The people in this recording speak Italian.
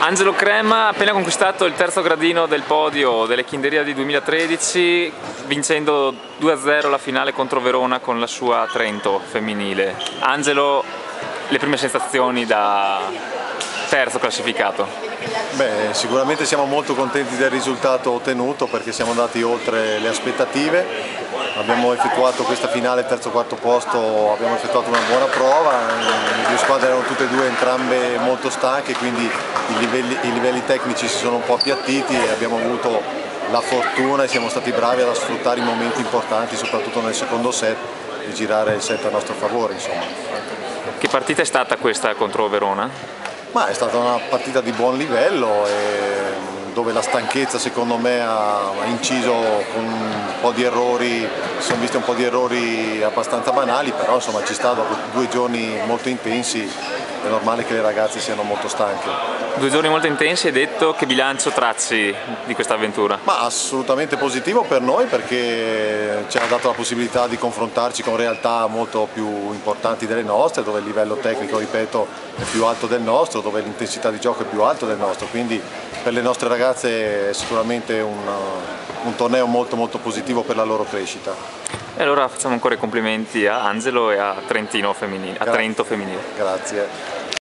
Angelo Crema ha appena conquistato il terzo gradino del podio delle Kinderia 2013, vincendo 2-0 la finale contro Verona con la sua Trento femminile. Angelo, le prime sensazioni da terzo classificato? Beh, sicuramente siamo molto contenti del risultato ottenuto perché siamo andati oltre le aspettative. Abbiamo effettuato questa finale terzo-quarto posto, abbiamo effettuato una buona prova, le due squadre erano tutte e due entrambe molto stanche, quindi i livelli tecnici si sono un po' appiattiti e abbiamo avuto la fortuna e siamo stati bravi a sfruttare i momenti importanti, soprattutto nel secondo set, e girare il set a nostro favore, insomma. Che partita è stata questa contro Verona? Ma è stata una partita di buon livello dove la stanchezza secondo me ha inciso con un po' di errori, si sono visti un po' di errori abbastanza banali, però insomma ci sta, dopo 2 giorni molto intensi è normale che le ragazze siano molto stanche. 2 giorni molto intensi, hai detto, che bilancio tracci di questa avventura? Ma assolutamente positivo per noi perché ci ha dato la possibilità di confrontarci con realtà molto più importanti delle nostre, dove il livello tecnico, ripeto, è più alto del nostro, dove l'intensità di gioco è più alta del nostro, quindi per le nostre ragazze è sicuramente un torneo molto positivo per la loro crescita. E allora facciamo ancora i complimenti a Angelo e a Trento femminile. Grazie.